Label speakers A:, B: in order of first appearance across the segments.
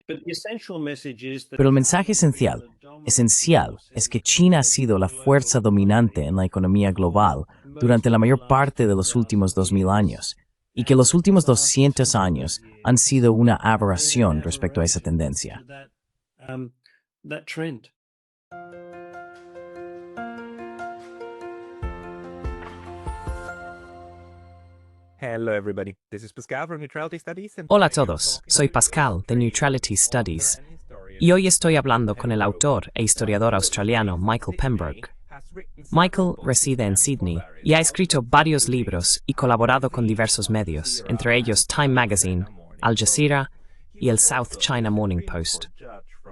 A: Pero el mensaje esencial, es que China ha sido la fuerza dominante en la economía global durante la mayor parte de los últimos 2000 años, y que los últimos 200 años han sido una aberración respecto a esa tendencia.
B: Hello everybody, this is Pascal from Neutrality Studies.
C: Hola a todos, soy Pascal de Neutrality Studies y hoy estoy hablando con el autor e historiador australiano Michael Pembroke. Michael reside en Sydney y ha escrito varios libros y colaborado con diversos medios, entre ellos Time Magazine, Al Jazeera y el South China Morning Post.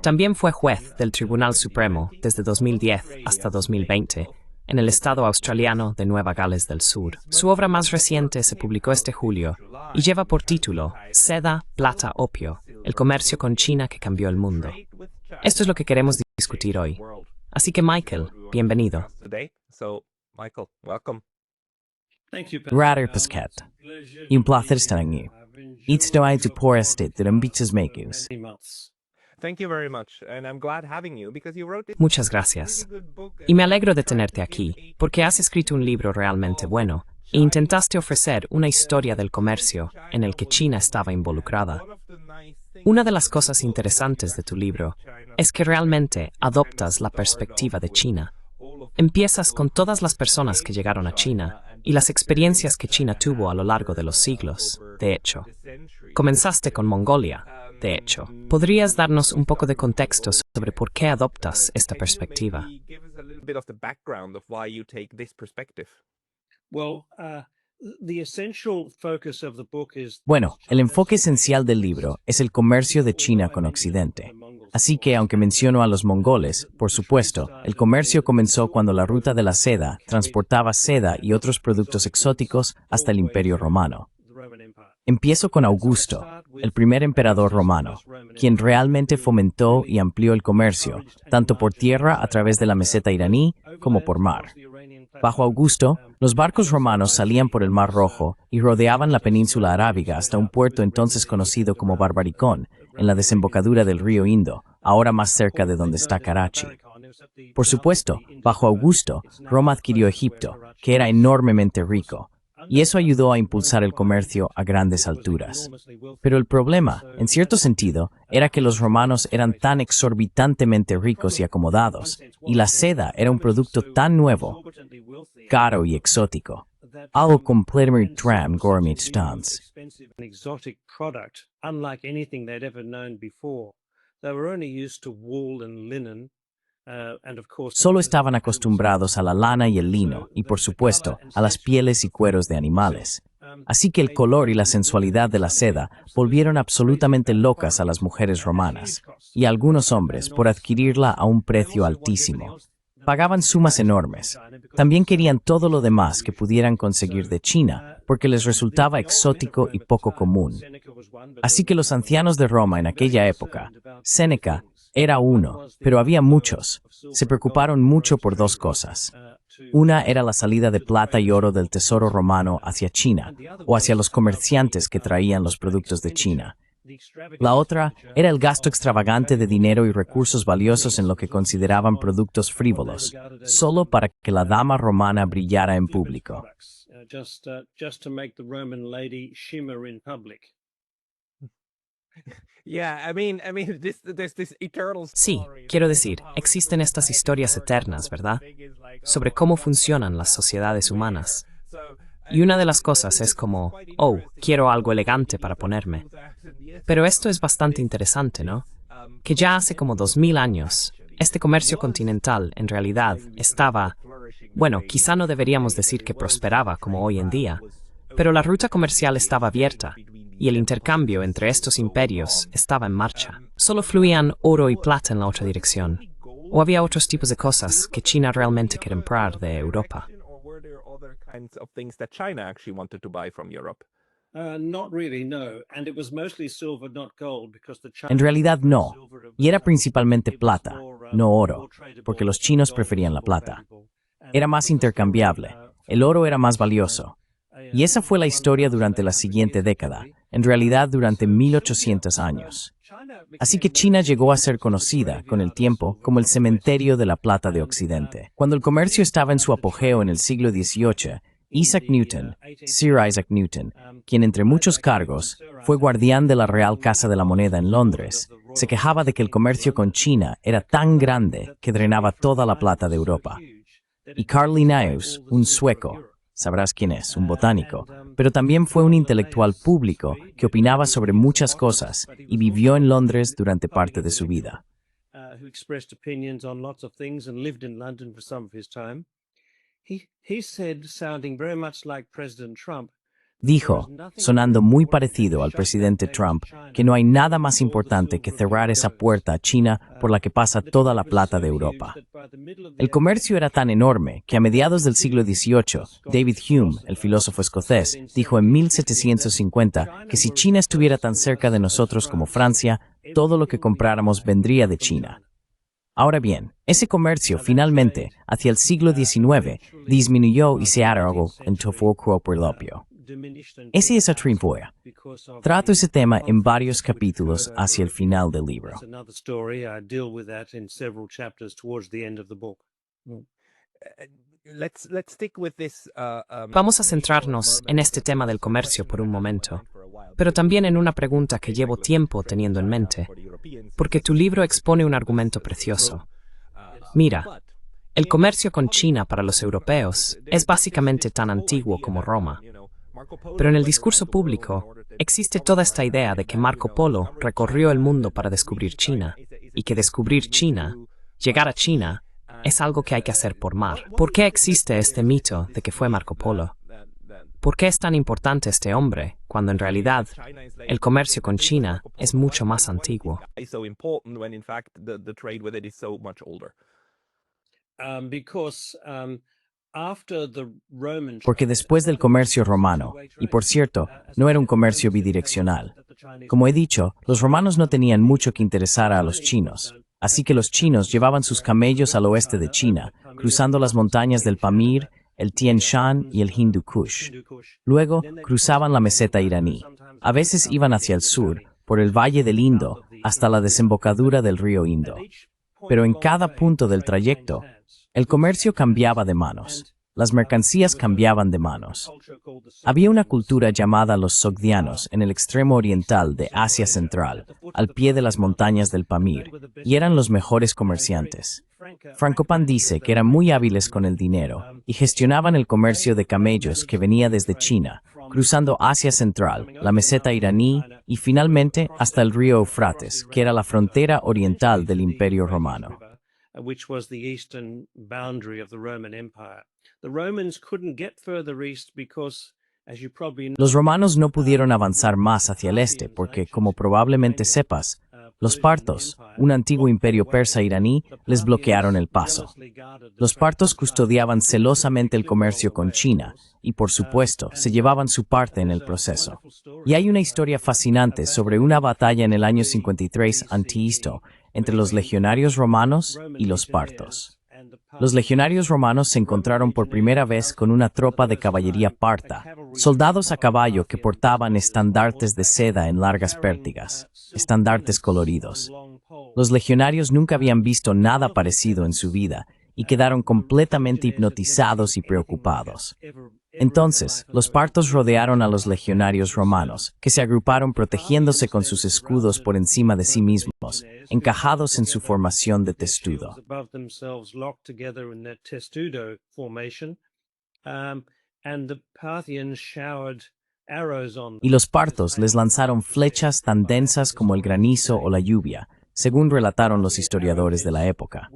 C: También fue juez del Tribunal Supremo desde 2010 hasta 2020 en el estado australiano de Nueva Gales del Sur. Su obra más reciente se publicó este julio y lleva por título Seda, Plata, Opio, el comercio con China que cambió el mundo. Esto es lo que queremos discutir hoy. Así que Michael, bienvenido.
A: Rader Pascal, y un placer estar aquí. Esto hay tu por este de ambitos megus.
C: Muchas gracias. Y me alegro de tenerte aquí, porque has escrito un libro realmente bueno e intentaste ofrecer una historia del comercio en el que China estaba involucrada. Una de las cosas interesantes de tu libro es que realmente adoptas la perspectiva de China. Empiezas con todas las personas que llegaron a China y las experiencias que China tuvo a lo largo de los siglos, de hecho. Comenzaste con Mongolia, de hecho. ¿Podrías darnos un poco de contexto sobre por qué adoptas esta perspectiva?
A: Bueno, el enfoque esencial del libro es el comercio de China con Occidente. Así que, aunque menciono a los mongoles, por supuesto, el comercio comenzó cuando la ruta de la seda transportaba seda y otros productos exóticos hasta el Imperio Romano. Empiezo con Augusto, el primer emperador romano, quien realmente fomentó y amplió el comercio, tanto por tierra a través de la meseta iraní como por mar. Bajo Augusto, los barcos romanos salían por el Mar Rojo y rodeaban la península arábiga hasta un puerto entonces conocido como Barbaricón, en la desembocadura del río Indo, ahora más cerca de donde está Karachi. Por supuesto, bajo Augusto, Roma adquirió Egipto, que era enormemente rico, y eso ayudó a impulsar el comercio a grandes alturas. Pero el problema, en cierto sentido, era que los romanos eran tan exorbitantemente ricos y acomodados, y la seda era un producto tan nuevo, caro y exótico, algo completamente transformado. Solo estaban acostumbrados a la lana y el lino, y por supuesto, a las pieles y cueros de animales. Así que el color y la sensualidad de la seda volvieron absolutamente locas a las mujeres romanas, y a algunos hombres por adquirirla a un precio altísimo. Pagaban sumas enormes. También querían todo lo demás que pudieran conseguir de China, porque les resultaba exótico y poco común. Así que los ancianos de Roma en aquella época, Séneca, era uno, pero había muchos. Se preocuparon mucho por dos cosas. Una era la salida de plata y oro del tesoro romano hacia China, o hacia los comerciantes que traían los productos de China. La otra era el gasto extravagante de dinero y recursos valiosos en lo que consideraban productos frívolos, solo para que la dama romana brillara en público.
C: Sí, quiero decir, existen estas historias eternas, ¿verdad? Sobre cómo funcionan las sociedades humanas. Y una de las cosas es como, oh, quiero algo elegante para ponerme. Pero esto es bastante interesante, ¿no? Que ya hace como 2000 años, este comercio continental en realidad estaba, bueno, quizá no deberíamos decir que prosperaba como hoy en día, pero la ruta comercial estaba abierta y el intercambio entre estos imperios estaba en marcha. Solo fluían oro y plata en la otra dirección. ¿O había otros tipos de cosas que China realmente quiere comprar de Europa?
A: En realidad no, y era principalmente plata, no oro, porque los chinos preferían la plata. Era más intercambiable, el oro era más valioso. Y esa fue la historia durante la siguiente década, en realidad durante 1800 años. Así que China llegó a ser conocida, con el tiempo, como el cementerio de la plata de Occidente. Cuando el comercio estaba en su apogeo en el siglo XVIII, Isaac Newton, Sir Isaac Newton, quien entre muchos cargos fue guardián de la Real Casa de la Moneda en Londres, se quejaba de que el comercio con China era tan grande que drenaba toda la plata de Europa. Y Carl Linnaeus, un sueco, sabrás quién es, un botánico, pero también fue un intelectual público que opinaba sobre muchas cosas y vivió en Londres durante parte de su vida. Dijo, sonando muy parecido al presidente Trump, que no hay nada más importante que cerrar esa puerta a China por la que pasa toda la plata de Europa. El comercio era tan enorme que a mediados del siglo XVIII, David Hume, el filósofo escocés, dijo en 1750 que si China estuviera tan cerca de nosotros como Francia, todo lo que compráramos vendría de China. Ahora bien, ese comercio finalmente, hacia el siglo XIX, disminuyó y se alargó en todo por el opio. Ese es otro informe. Trato ese tema en varios capítulos hacia el final del libro.
C: Vamos a centrarnos en este tema del comercio por un momento, pero también en una pregunta que llevo tiempo teniendo en mente, porque tu libro expone un argumento precioso. Mira, el comercio con China para los europeos es básicamente tan antiguo como Roma. Pero en el discurso público existe toda esta idea de que Marco Polo recorrió el mundo para descubrir China, y que descubrir China, llegar a China, es algo que hay que hacer por mar. ¿Por qué existe este mito de que fue Marco Polo? ¿Por qué es tan importante este hombre, cuando en realidad el comercio con China es mucho más antiguo?
A: Porque después del comercio romano, y por cierto, no era un comercio bidireccional. Como he dicho, los romanos no tenían mucho que interesar a los chinos, así que los chinos llevaban sus camellos al oeste de China, cruzando las montañas del Pamir, el Tien Shan y el Hindu Kush. Luego, cruzaban la meseta iraní. A veces iban hacia el sur, por el valle del Indo, hasta la desembocadura del río Indo. Pero en cada punto del trayecto, el comercio cambiaba de manos. Las mercancías cambiaban de manos. Había una cultura llamada los sogdianos en el extremo oriental de Asia Central, al pie de las montañas del Pamir, y eran los mejores comerciantes. Frankopan dice que eran muy hábiles con el dinero y gestionaban el comercio de camellos que venía desde China, cruzando Asia Central, la meseta iraní y finalmente hasta el río Eufrates, que era la frontera oriental del Imperio Romano.
D: Which was the eastern boundary of the Roman Empire. The Romans couldn't get further east because, as you probably know,
A: los romanos no pudieron avanzar más hacia el este porque, como probablemente sepas, los partos, un antiguo imperio persa iraní, les bloquearon el paso. Los partos custodiaban celosamente el comercio con China y, por supuesto, se llevaban su parte en el proceso. Y hay una historia fascinante sobre una batalla en el año 53 a.C. entre los legionarios romanos y los partos. Los legionarios romanos se encontraron por primera vez con una tropa de caballería parta, soldados a caballo que portaban estandartes de seda en largas pértigas, estandartes coloridos. Los legionarios nunca habían visto nada parecido en su vida y quedaron completamente hipnotizados y preocupados. Entonces, los partos rodearon a los legionarios romanos, que se agruparon protegiéndose con sus escudos por encima de sí mismos, encajados en su formación de testudo. Y los partos les lanzaron flechas tan densas como el granizo o la lluvia, según relataron los historiadores de la época.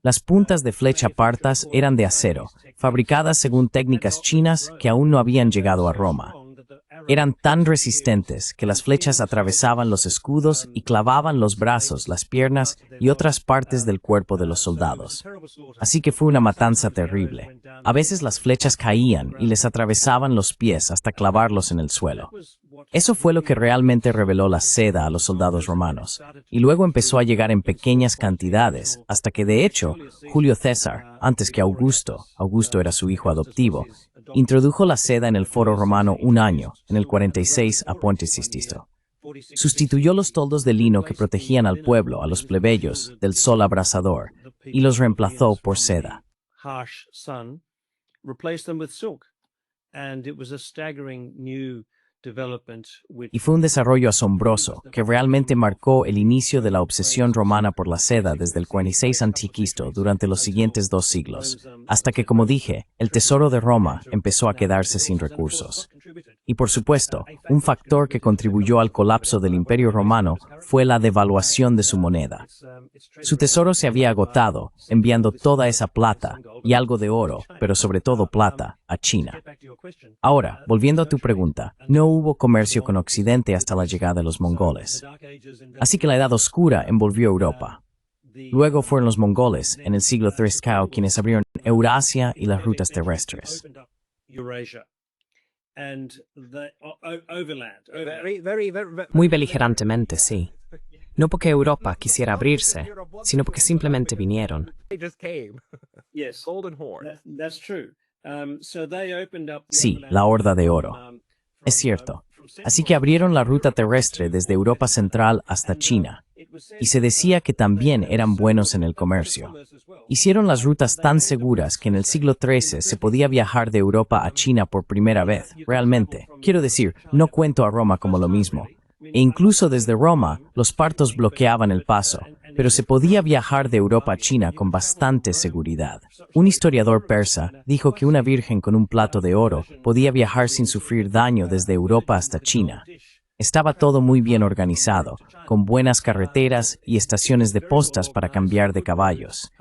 A: Las puntas de flecha partas eran de acero, fabricadas según técnicas chinas que aún no habían llegado a Roma. Eran tan resistentes que las flechas atravesaban los escudos y clavaban los brazos, las piernas y otras partes del cuerpo de los soldados. Así que fue una matanza terrible. A veces las flechas caían y les atravesaban los pies hasta clavarlos en el suelo. Eso fue lo que realmente reveló la seda a los soldados romanos, y luego empezó a llegar en pequeñas cantidades, hasta que de hecho, Julio César, antes que Augusto era su hijo adoptivo, introdujo la seda en el foro romano un año, en el 46 a Ponte Sististo. Sustituyó los toldos de lino que protegían al pueblo, a los plebeyos, del sol abrasador, y los reemplazó por seda. Y fue un desarrollo asombroso, que realmente marcó el inicio de la obsesión romana por la seda desde el 46 a.C. durante los siguientes 2 siglos, hasta que, como dije, el tesoro de Roma empezó a quedarse sin recursos. Y por supuesto, un factor que contribuyó al colapso del Imperio Romano fue la devaluación de su moneda. Su tesoro se había agotado, enviando toda esa plata y algo de oro, pero sobre todo plata, a China. Ahora, volviendo a tu pregunta, no hubo comercio con Occidente hasta la llegada de los mongoles. Así que la Edad Oscura envolvió Europa. Luego fueron los mongoles, en el siglo III, quienes abrieron Eurasia y las rutas terrestres.
C: Muy beligerantemente, sí. No porque Europa quisiera abrirse, sino porque simplemente vinieron.
A: Sí, la Horda de Oro. Es cierto. Así que abrieron la ruta terrestre desde Europa Central hasta China, y se decía que también eran buenos en el comercio. Hicieron las rutas tan seguras que en el siglo XIII se podía viajar de Europa a China por primera vez, realmente. Quiero decir, no cuento a Roma como lo mismo. E incluso desde Roma, los partos bloqueaban el paso, pero se podía viajar de Europa a China con bastante seguridad. Un historiador persa dijo que una virgen con un plato de oro podía viajar sin sufrir daño desde Europa hasta China. Estaba todo muy bien organizado, con buenas carreteras y estaciones de postas para cambiar de caballos.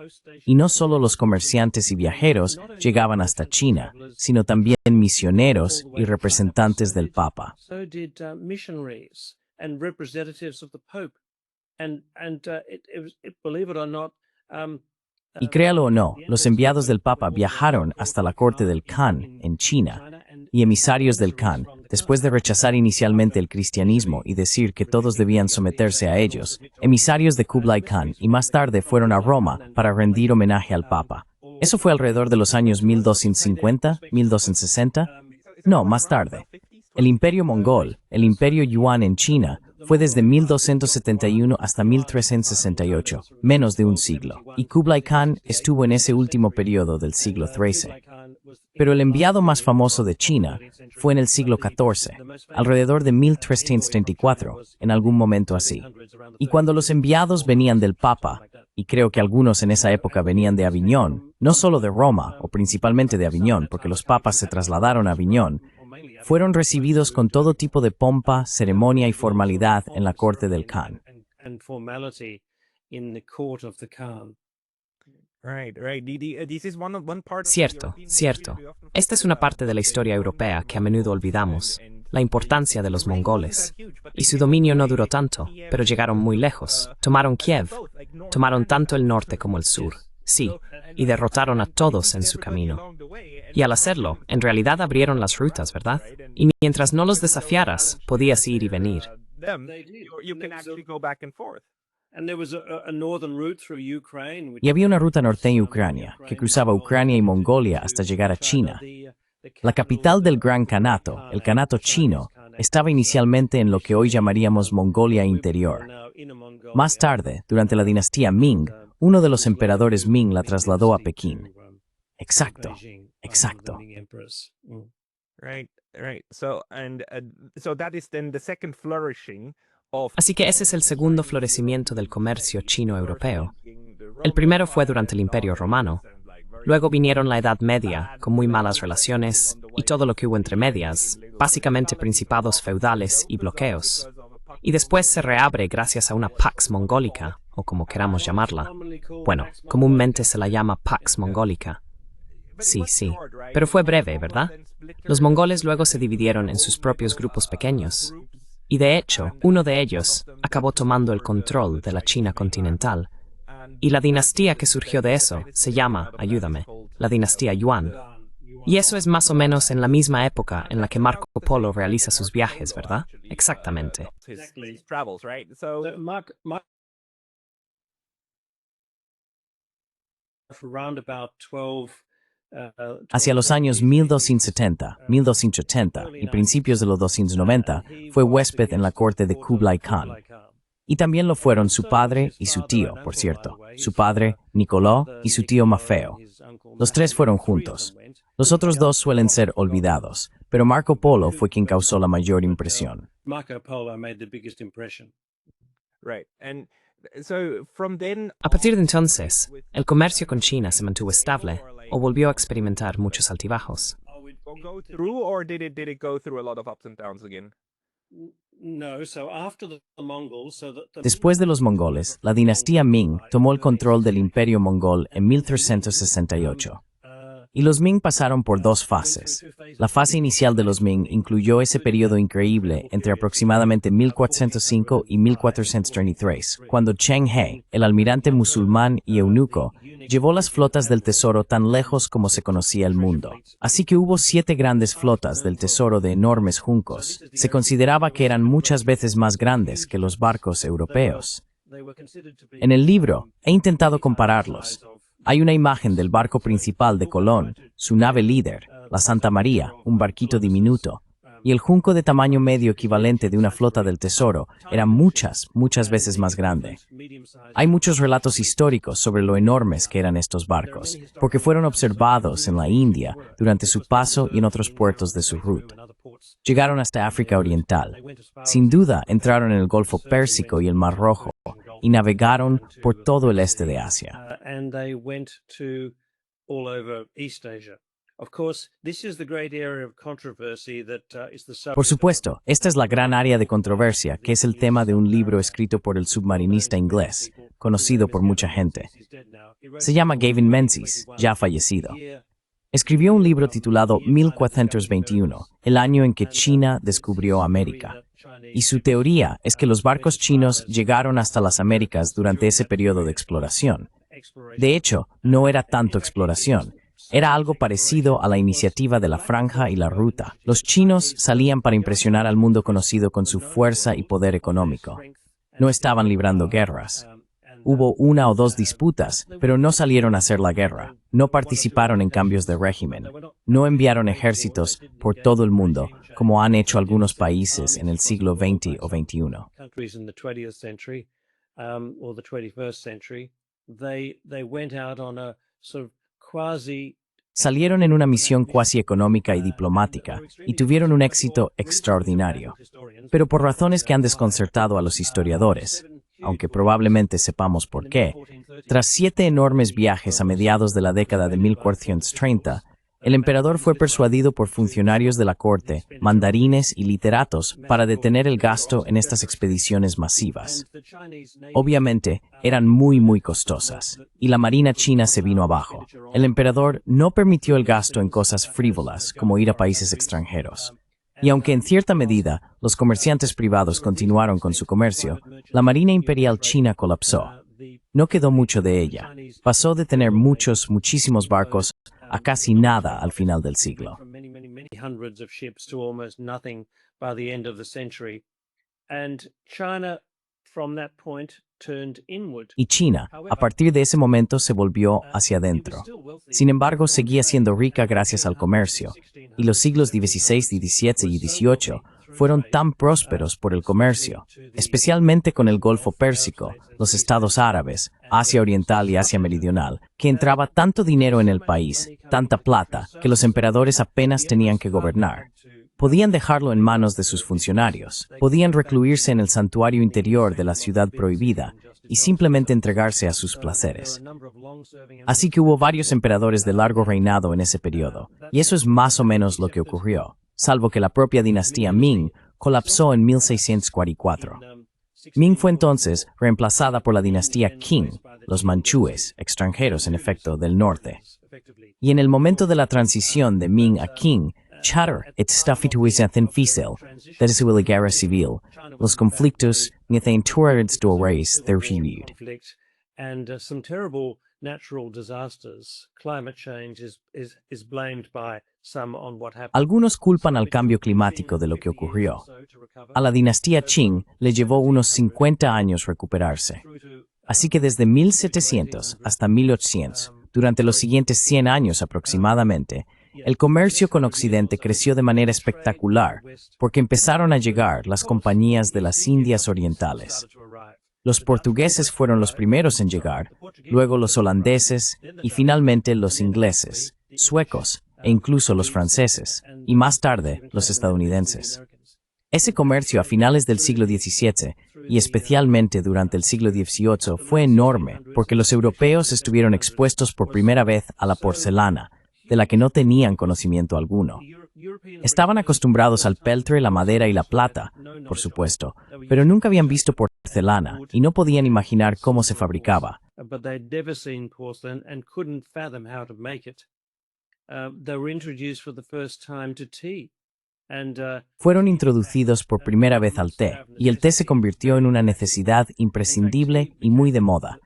A: Y no solo los comerciantes y viajeros llegaban hasta China, sino también misioneros y representantes del Papa. Y créalo o no, los enviados del Papa viajaron hasta la corte del Khan, en China, y emisarios del Khan, después de rechazar inicialmente el cristianismo y decir que todos debían someterse a ellos, emisarios de Kublai Khan y más tarde fueron a Roma para rendir homenaje al Papa. ¿Eso fue alrededor de los años 1250, 1260? No, más tarde. El Imperio Mongol, el Imperio Yuan en China, fue desde 1271 hasta 1368, menos de un siglo, y Kublai Khan estuvo en ese último periodo del siglo XIII. Pero el enviado más famoso de China fue en el siglo XIV, alrededor de 1334, en algún momento así. Y cuando los enviados venían del Papa, y creo que algunos en esa época venían de Aviñón, no solo de Roma, o principalmente de Aviñón, porque los papas se trasladaron a Aviñón, fueron recibidos con todo tipo de pompa, ceremonia y formalidad en la corte del Khan.
C: Cierto, cierto. Esta es una parte de la historia europea que a menudo olvidamos, la importancia de los mongoles. Y su dominio no duró tanto, pero llegaron muy lejos. Tomaron Kiev, tomaron tanto el norte como el sur. Sí, y derrotaron a todos en su camino. Y al hacerlo, en realidad abrieron las rutas, ¿verdad? Y mientras no los desafiaras, podías ir y venir.
A: Y había una ruta norte en Ucrania, que cruzaba Ucrania y Mongolia hasta llegar a China. La capital del Gran Kanato, el Kanato chino, estaba inicialmente en lo que hoy llamaríamos Mongolia Interior. Más tarde, durante la dinastía Ming, uno de los emperadores Ming la trasladó a Pekín. Exacto, exacto.
C: Así que ese es el segundo florecimiento del comercio chino-europeo. El primero fue durante el Imperio Romano. Luego vinieron la Edad Media, con muy malas relaciones, y todo lo que hubo entre medias, básicamente principados feudales y bloqueos. Y después se reabre gracias a una Pax Mongólica, o como queramos llamarla. Bueno, comúnmente se la llama Pax Mongólica. Sí, sí. Pero fue breve, ¿verdad? Los mongoles luego se dividieron en sus propios grupos pequeños. Y de hecho, uno de ellos acabó tomando el control de la China continental. Y la dinastía que surgió de eso se llama, ayúdame, la dinastía Yuan. Y eso es más o menos en la misma época en la que Marco Polo realiza sus viajes, ¿verdad? Exactamente.
B: His travels, right? So
D: So Mark around about 12
A: Hacia los años 1270, 1280 y principios de los 290, fue huésped en la corte de Kublai Khan. Y también lo fueron su padre y su tío, por cierto, su padre, Nicolò, y su tío Maffeo. Los tres fueron juntos. Los otros dos suelen ser olvidados, pero Marco Polo fue quien causó la mayor impresión.
D: Marco Polo made the biggest impression.
B: right. And so from then
C: A partir de entonces, el comercio con China se mantuvo estable o volvió a experimentar muchos altibajos.
B: go through, or did it go through a lot of ups and downs again?
D: No, so after the Mongols,
A: Después de los mongoles, la dinastía Ming tomó el control del imperio mongol en 1368. Y los Ming pasaron por dos fases. La fase inicial de los Ming incluyó ese periodo increíble entre aproximadamente 1405 y 1433, cuando Cheng He, el almirante musulmán y eunuco, llevó las flotas del tesoro tan lejos como se conocía el mundo. Así que hubo 7 grandes flotas del tesoro de enormes juncos. Se consideraba que eran muchas veces más grandes que los barcos europeos. En el libro, he intentado compararlos. Hay una imagen del barco principal de Colón, su nave líder, la Santa María, un barquito diminuto, y el junco de tamaño medio equivalente de una flota del tesoro era muchas veces más grande. Hay muchos relatos históricos sobre lo enormes que eran estos barcos, porque fueron observados en la India durante su paso y en otros puertos de su ruta. Llegaron hasta África Oriental. Sin duda, entraron en el Golfo Pérsico y el Mar Rojo, y navegaron por todo el este de Asia.
D: and they went to all over East Asia. Of course, this is the great area of controversy that is the subject.
A: Por supuesto, esta es la gran área de controversia, que es el tema de un libro escrito por el submarinista inglés, conocido por mucha gente. Se llama Gavin Menzies, ya fallecido. Escribió un libro titulado 1421, el año en que China descubrió América. Y su teoría es que los barcos chinos llegaron hasta las Américas durante ese periodo de exploración. De hecho, no era tanto exploración. Era algo parecido a la iniciativa de la Franja y la Ruta. Los chinos salían para impresionar al mundo conocido con su fuerza y poder económico. No estaban librando guerras. Hubo 1 o 2 disputas, pero no salieron a hacer la guerra. No participaron en cambios de régimen. No enviaron ejércitos por todo el mundo, como han hecho algunos países en el siglo XX o XXI.
D: Countries in the 20th century or the 21st century, they went out on a sort of quasi.
A: Salieron en una misión cuasi económica y diplomática y tuvieron un éxito extraordinario. Pero por razones que han desconcertado a los historiadores, aunque probablemente sepamos por qué, tras 7 enormes viajes a mediados de la década de 1430, el emperador fue persuadido por funcionarios de la corte, mandarines y literatos para detener el gasto en estas expediciones masivas. Obviamente, eran muy costosas, y la marina china se vino abajo. El emperador no permitió el gasto en cosas frívolas, como ir a países extranjeros. Y aunque en cierta medida los comerciantes privados continuaron con su comercio, la Marina Imperial China colapsó. No quedó mucho de ella. Pasó de tener muchísimos barcos a casi nada al final del siglo.
D: Hundreds of ships to almost nothing by the end of the century. And China, from that point, turned inward.
A: Y China, a partir de ese momento, se volvió hacia adentro. Sin embargo, seguía siendo rica gracias al comercio, y los siglos XVI, XVII y XVIII fueron tan prósperos por el comercio, especialmente con el Golfo Pérsico, los estados árabes, Asia Oriental y Asia Meridional, que entraba tanto dinero en el país, tanta plata, que los emperadores apenas tenían que gobernar. Podían dejarlo en manos de sus funcionarios, podían recluirse en el santuario interior de la ciudad prohibida y simplemente entregarse a sus placeres. Así que hubo varios emperadores de largo reinado en ese periodo, y eso es más o menos lo que ocurrió, salvo que la propia dinastía Ming colapsó en 1644. Ming fue entonces reemplazada por la dinastía Qing, los manchúes, extranjeros en efecto del norte. Y en el momento de la transición de Ming a Qing, Chatter, etstafituizathin ficel, desde la guerra civil, los conflictos niethainturarids do reis their period.
D: And some terrible natural disasters. Climate change is blamed by some on what happened.
A: Algunos culpan al cambio climático de lo que ocurrió. A la dinastía Qing le llevó unos 50 años recuperarse. Así que desde 1700 hasta 1800, durante los siguientes 100 años aproximadamente, el comercio con Occidente creció de manera espectacular porque empezaron a llegar las compañías de las Indias Orientales. Los portugueses fueron los primeros en llegar, luego los holandeses y finalmente los ingleses, suecos e incluso los franceses, y más tarde los estadounidenses. Ese comercio a finales del siglo XVII y especialmente durante el siglo XVIII fue enorme porque los europeos estuvieron expuestos por primera vez a la porcelana, de la que no tenían conocimiento alguno. Estaban acostumbrados al peltre, la madera y la plata, por supuesto, pero nunca habían visto porcelana y no podían imaginar cómo se fabricaba.
D: But they'd never seen porcelain and couldn't fathom how to make it. They were introduced for the first time to tea.
A: Fueron introducidos por primera vez al té, y el té se convirtió en una necesidad imprescindible y muy de moda.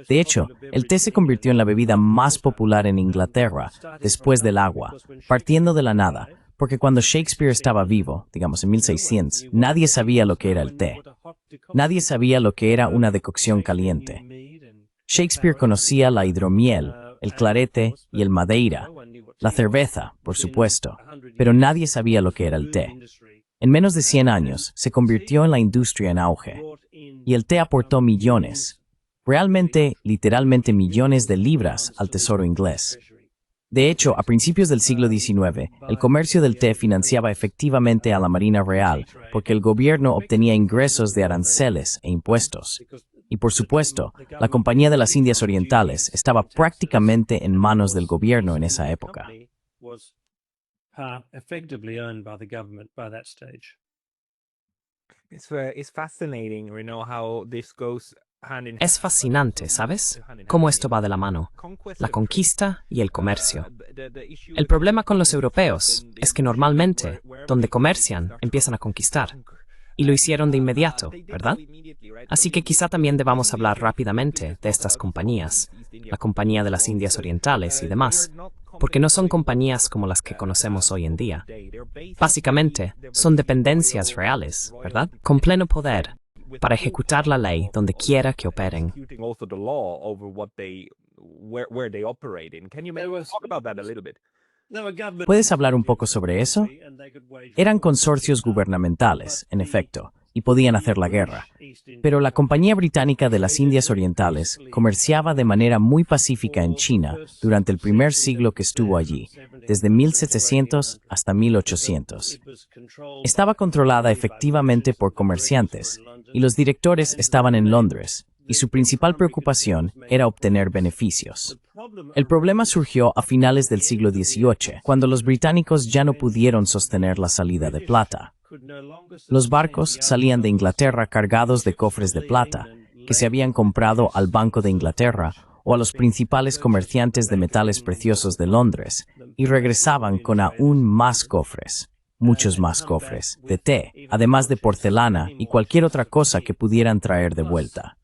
A: De hecho, el té se convirtió en la bebida más popular en Inglaterra, después del agua, partiendo de la nada, porque cuando Shakespeare estaba vivo, digamos en 1600, nadie sabía lo que era el té. Nadie sabía lo que era una decocción caliente. Shakespeare conocía la hidromiel, el clarete y el madeira, la cerveza, por supuesto, pero nadie sabía lo que era el té. En menos de 100 años, se convirtió en la industria en auge, y el té aportó millones, realmente, literalmente millones de libras al tesoro inglés. De hecho, a principios del siglo XIX, el comercio del té financiaba efectivamente a la Marina Real, porque el gobierno obtenía ingresos de aranceles e impuestos. Y por supuesto, la Compañía de las Indias Orientales estaba prácticamente en manos del gobierno en esa época.
C: Es fascinante, ¿sabes? Cómo esto va de la mano. La conquista y el comercio. El problema con los europeos es que normalmente, donde comercian, empiezan a conquistar. Y lo hicieron de inmediato, ¿verdad? Así que quizá también debamos hablar rápidamente de estas compañías, la Compañía de las Indias Orientales y demás, porque no son compañías como las que conocemos hoy en día. Básicamente, son dependencias reales, ¿verdad? Con pleno poder para ejecutar la ley donde quiera que operen.
A: ¿Puedes hablar un poco sobre eso? Eran consorcios gubernamentales, en efecto, y podían hacer la guerra. Pero la Compañía Británica de las Indias Orientales comerciaba de manera muy pacífica en China durante el primer siglo que estuvo allí, desde 1700 hasta 1800. Estaba controlada efectivamente por comerciantes, y los directores estaban en Londres, y su principal preocupación era obtener beneficios. El problema surgió a finales del siglo XVIII, cuando los británicos ya no pudieron sostener la salida de plata. Los barcos salían de Inglaterra cargados de cofres de plata, que se habían comprado al Banco de Inglaterra o a los principales comerciantes de metales preciosos de Londres, y regresaban con aún más cofres, muchos más cofres, de té, además de porcelana y cualquier otra cosa que pudieran traer de vuelta.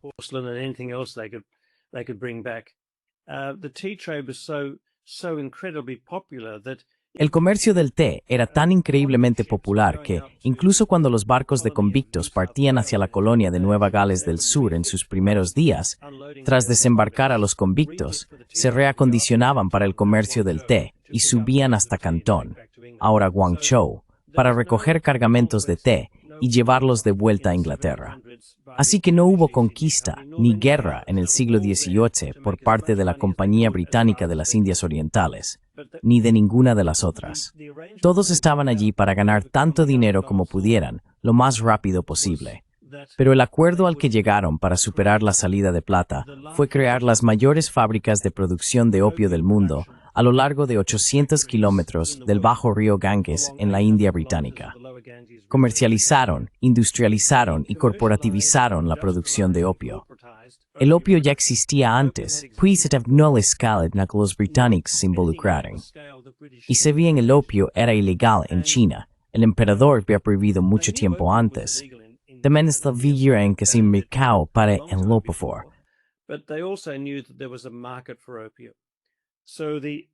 A: El comercio del té era tan increíblemente popular que, incluso cuando los barcos de convictos partían hacia la colonia de Nueva Gales del Sur en sus primeros días, tras desembarcar a los convictos, se reacondicionaban para el comercio del té y subían hasta Cantón, ahora Guangzhou, para recoger cargamentos de té y llevarlos de vuelta a Inglaterra. Así que no hubo conquista ni guerra en el siglo XVIII por parte de la Compañía Británica de las Indias Orientales, ni de ninguna de las otras. Todos estaban allí para ganar tanto dinero como pudieran, lo más rápido posible. Pero el acuerdo al que llegaron para superar la salida de plata fue crear las mayores fábricas de producción de opio del mundo a lo largo de 800 kilómetros del bajo río Ganges en la India británica. Comercializaron, industrializaron y corporativizaron la producción de opio. El opio ya existía antes, pues a una escala en la que los británicos se involucraron. Y si bien el opio era ilegal en China, el emperador había prohibido mucho tiempo antes. También estaba en que se mercado para el opio.
D: But they also knew that there was a market for opium. So the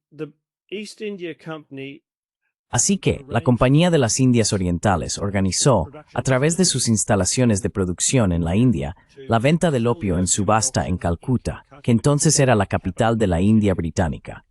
D: East India Company
A: Así que la Compañía de las Indias Orientales organizó, a través de sus instalaciones de producción en la India, la venta del opio en subasta en Calcuta, que entonces era la capital de la India británica.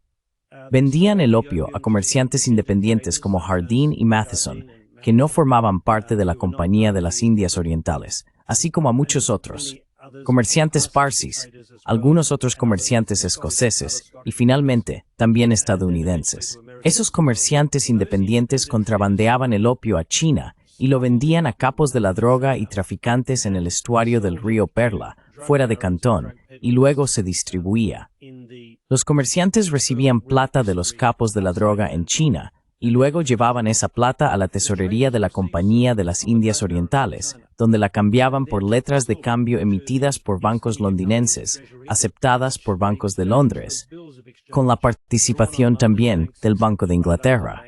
A: Vendían el opio a comerciantes independientes como Hardin y Matheson, que no formaban parte de la Compañía de las Indias Orientales, así como a muchos otros, comerciantes parsis, algunos otros comerciantes escoceses y finalmente también estadounidenses. Esos comerciantes independientes contrabandeaban el opio a China y lo vendían a capos de la droga y traficantes en el estuario del río Perla, fuera de Cantón, y luego se distribuía. Los comerciantes recibían plata de los capos de la droga en China y luego llevaban esa plata a la tesorería de la Compañía de las Indias Orientales, donde la cambiaban por letras de cambio emitidas por bancos londinenses, aceptadas por bancos de Londres, con la participación también del Banco de Inglaterra.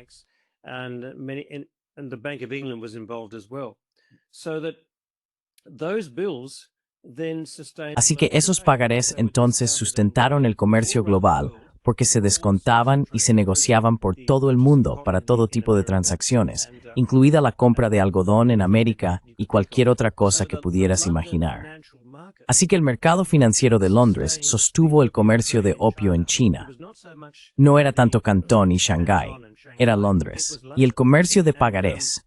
A: Así que esos pagarés entonces sustentaron el comercio global, porque se descontaban y se negociaban por todo el mundo para todo tipo de transacciones, incluida la compra de algodón en América y cualquier otra cosa que pudieras imaginar. Así que el mercado financiero de Londres sostuvo el comercio de opio en China. No era tanto Cantón y Shanghái, era Londres. Y el comercio de pagarés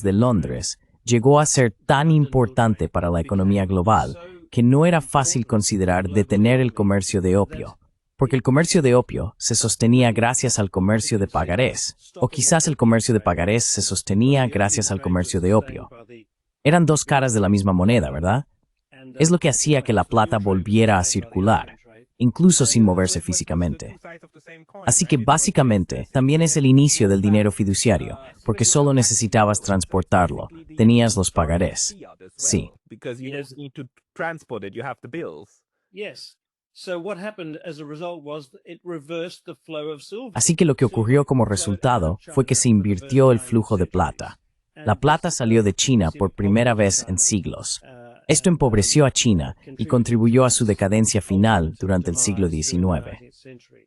A: de Londres llegó a ser tan importante para la economía global que no era fácil considerar detener el comercio de opio. Porque el comercio de opio se sostenía gracias al comercio de pagarés, o quizás el comercio de pagarés se sostenía gracias al comercio de opio. Eran dos caras de la misma moneda, ¿verdad? Es lo que hacía que la plata volviera a circular, incluso sin moverse físicamente. Así que básicamente también es el inicio del dinero fiduciario, porque solo necesitabas transportarlo, tenías los pagarés. Sí. Así que lo que ocurrió como resultado fue que se invirtió el flujo de plata. La plata salió de China por primera vez en siglos. Esto empobreció a China y contribuyó a su decadencia final durante el siglo XIX.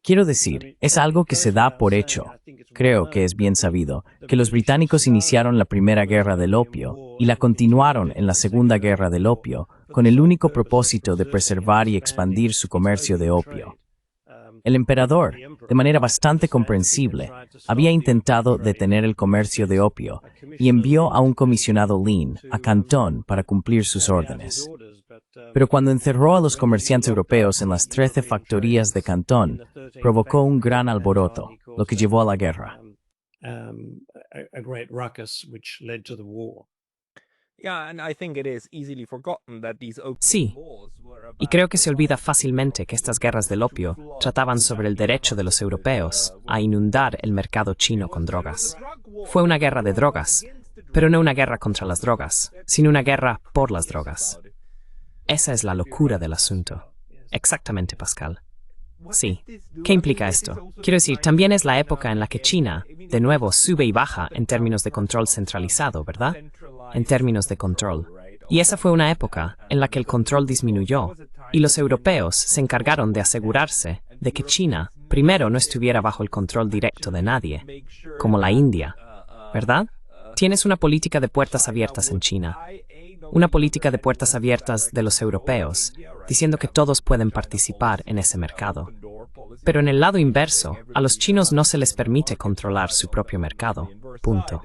A: Quiero decir, es algo que se da por hecho. Creo que es bien sabido que los británicos iniciaron la Primera Guerra del Opio y la continuaron en la Segunda Guerra del Opio con el único propósito de preservar y expandir su comercio de opio. El emperador, de manera bastante comprensible, había intentado detener el comercio de opio y envió a un comisionado Lin a Cantón para cumplir sus órdenes. Pero cuando encerró a los comerciantes europeos en las 13 factorías de Cantón, provocó un gran alboroto, lo que llevó a la guerra.
C: Sí, y creo que se olvida fácilmente que estas guerras del opio trataban sobre el derecho de los europeos a inundar el mercado chino con drogas. Fue una guerra de drogas, pero no una guerra contra las drogas, sino una guerra por las drogas. Esa es la locura del asunto. Exactamente, Pascal. Sí. ¿Qué implica esto? Quiero decir, también es la época en la que China, de nuevo, sube y baja en términos de control centralizado, ¿verdad? En términos de control. Y esa fue una época en la que el control disminuyó, y los europeos se encargaron de asegurarse de que China, primero, no estuviera bajo el control directo de nadie, como la India, ¿verdad? Tienes una política de puertas abiertas en China, una política de puertas abiertas de los europeos, diciendo que todos pueden participar en ese mercado. Pero en el lado inverso, a los chinos no se les permite controlar su propio mercado. Punto.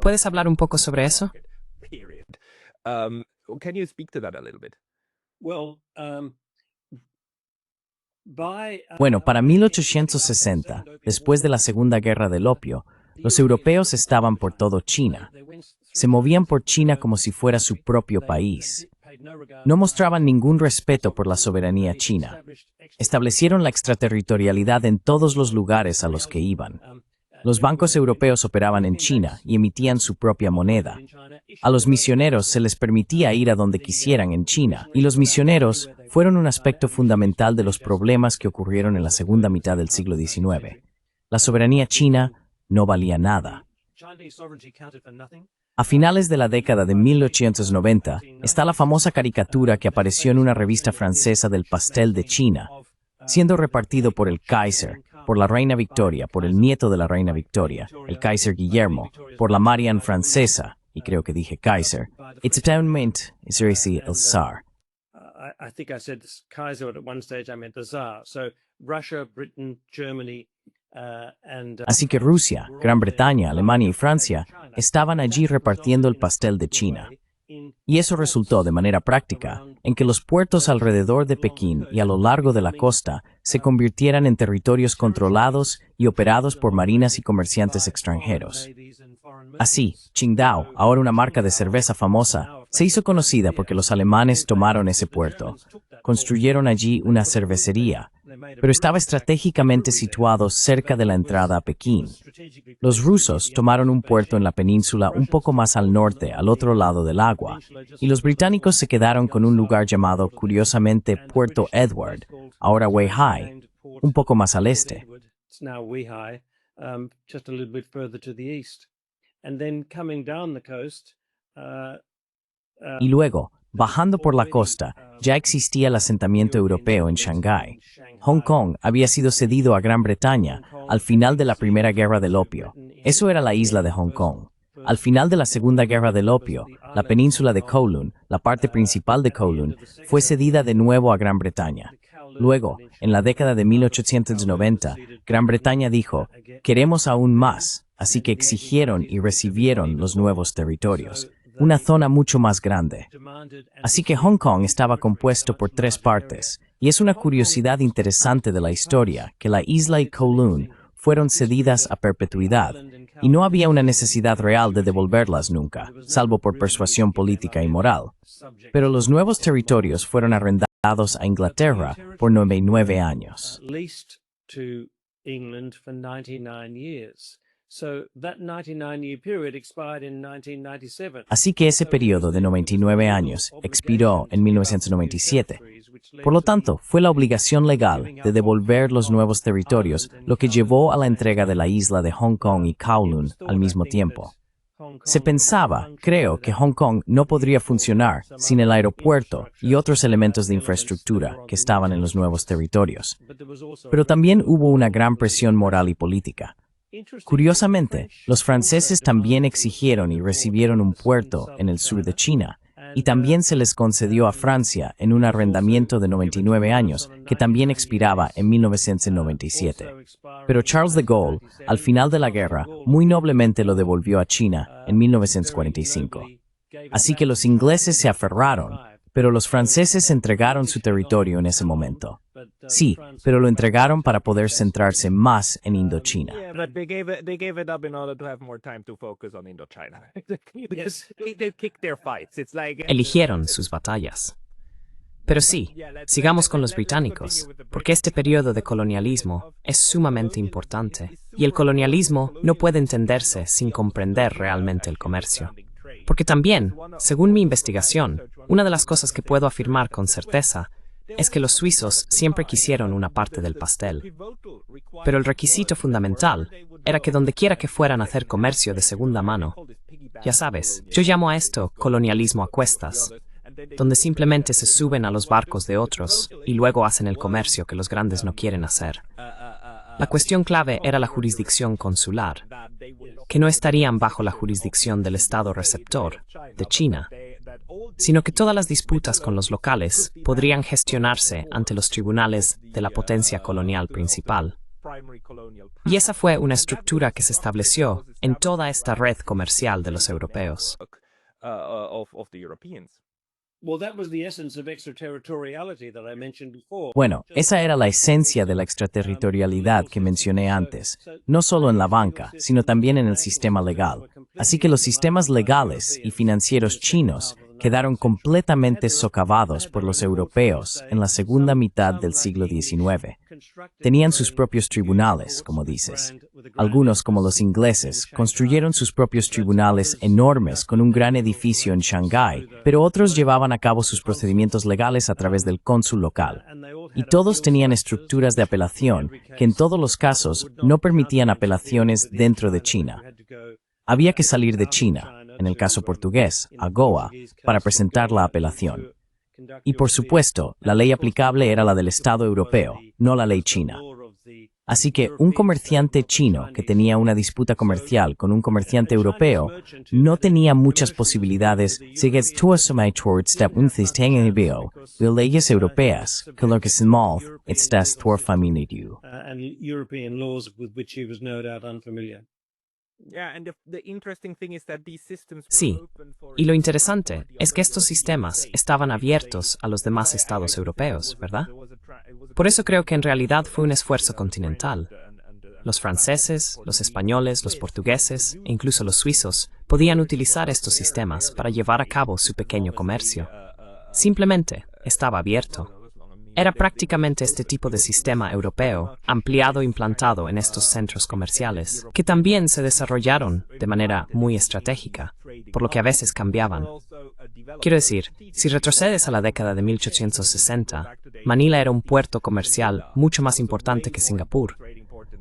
C: ¿Puedes hablar un poco sobre eso?
A: Bueno, para 1860, después de la Segunda Guerra del Opio, los europeos estaban por todo China. Se movían por China como si fuera su propio país. No mostraban ningún respeto por la soberanía china. Establecieron la extraterritorialidad en todos los lugares a los que iban. Los bancos europeos operaban en China y emitían su propia moneda. A los misioneros se les permitía ir a donde quisieran en China, y los misioneros fueron un aspecto fundamental de los problemas que ocurrieron en la segunda mitad del siglo XIX. La soberanía china no valía nada. A finales de la década de 1890 está la famosa caricatura que apareció en una revista francesa del pastel de China, siendo repartido por el Kaiser, por la reina Victoria, por el nieto de la reina Victoria, el Kaiser Guillermo, por la Marian francesa, y creo que dije Kaiser, eternamente Israel el zar.
D: I think I said Kaiser, but at one stage I meant the Tsar. So Russia, Britain, Germany, and
A: Así que Rusia, Gran Bretaña, Alemania y Francia estaban allí repartiendo el pastel de China. Y eso resultó de manera práctica en que los puertos alrededor de Pekín y a lo largo de la costa se convirtieran en territorios controlados y operados por marinas y comerciantes extranjeros. Así, Qingdao, ahora una marca de cerveza famosa, se hizo conocida porque los alemanes tomaron ese puerto. Construyeron allí una cervecería, pero estaba estratégicamente situado cerca de la entrada a Pekín. Los rusos tomaron un puerto en la península un poco más al norte, al otro lado del agua, y los británicos se quedaron con un lugar llamado, curiosamente, Puerto Edward, ahora Weihai, un poco más al este.
D: It's now Weihai, just a little bit further to the east. And then coming down the coast,
A: Y luego, bajando por la costa, ya existía el asentamiento europeo en Shanghái. Hong Kong había sido cedido a Gran Bretaña al final de la Primera Guerra del Opio. Eso era la isla de Hong Kong. Al final de la Segunda Guerra del Opio, la península de Kowloon, la parte principal de Kowloon, fue cedida de nuevo a Gran Bretaña. Luego, en la década de 1890, Gran Bretaña dijo, queremos aún más, así que exigieron y recibieron los nuevos territorios, una zona mucho más grande. Así que Hong Kong estaba compuesto por 3 partes, y es una curiosidad interesante de la historia que la isla y Kowloon fueron cedidas a perpetuidad, y no había una necesidad real de devolverlas nunca, salvo por persuasión política y moral. Pero los nuevos territorios fueron arrendados a Inglaterra por 99 años.
D: leased to England for 99 years. So that 99-year period expired in 1997.
A: Así que ese periodo de 99 años expiró en 1997. Por lo tanto, fue la obligación legal de devolver los nuevos territorios lo que llevó a la entrega de la isla de Hong Kong y Kowloon al mismo tiempo. Se pensaba, creo, que Hong Kong no podría funcionar sin el aeropuerto y otros elementos de infraestructura que estaban en los nuevos territorios. Pero también hubo una gran presión moral y política. Curiosamente, los franceses también exigieron y recibieron un puerto en el sur de China, y también se les concedió a Francia en un arrendamiento de 99 años que también expiraba en 1997. Pero Charles de Gaulle, al final de la guerra, muy noblemente lo devolvió a China en 1945. Así que los ingleses se aferraron, pero los franceses entregaron su territorio en ese momento. Sí, pero lo entregaron para poder centrarse más en Indochina.
B: Yeah, but they gave it up in order to have more time to focus on Indochina. Because they kicked their fights. It's like
C: Eligieron sus batallas. Pero sí, sigamos con los británicos, porque este periodo de colonialismo es sumamente importante, y el colonialismo no puede entenderse sin comprender realmente el comercio. Porque también, según mi investigación, una de las cosas que puedo afirmar con certeza es que los suizos siempre quisieron una parte del pastel. Pero el requisito fundamental era que dondequiera que fueran a hacer comercio de segunda mano, ya sabes, yo llamo a esto colonialismo a cuestas, donde simplemente se suben a los barcos de otros y luego hacen el comercio que los grandes no quieren hacer. La cuestión clave era la jurisdicción consular, que no estarían bajo la jurisdicción del Estado receptor, de China, sino que todas las disputas con los locales podrían gestionarse ante los tribunales de la potencia colonial principal. Y esa fue una estructura que se estableció en toda esta red comercial de los europeos.
B: of the Europeans.
D: Well, that was the essence of extraterritoriality that I mentioned before.
A: Bueno, esa era la esencia de la extraterritorialidad que mencioné antes, no solo en la banca, sino también en el sistema legal. Así que los sistemas legales y financieros chinos quedaron completamente socavados por los europeos en la segunda mitad del siglo XIX. Tenían sus propios tribunales, como dices. Algunos, como los ingleses, construyeron sus propios tribunales enormes con un gran edificio en Shanghái, pero otros llevaban a cabo sus procedimientos legales a través del cónsul local. Y todos tenían estructuras de apelación que en todos los casos no permitían apelaciones dentro de China. Había que salir de China, en el caso portugués, a Goa, para presentar la apelación. Y por supuesto, la ley aplicable era la del Estado europeo, no la ley china. Así que un comerciante chino que tenía una disputa comercial con un comerciante europeo no tenía muchas posibilidades si leyes europeas que lo que se estas familia.
D: and European laws with which he was no doubt unfamiliar.
C: Sí, y lo interesante es que estos sistemas estaban abiertos a los demás estados europeos, ¿verdad? Por eso creo que en realidad fue un esfuerzo continental. Los franceses, los españoles, los portugueses e incluso los suizos podían utilizar estos sistemas para llevar a cabo su pequeño comercio. Simplemente estaba abierto. Era prácticamente este tipo de sistema europeo, ampliado e implantado en estos centros comerciales, que también se desarrollaron de manera muy estratégica, por lo que a veces cambiaban. Quiero decir, si retrocedes a la década de 1860, Manila era un puerto comercial mucho más importante que Singapur.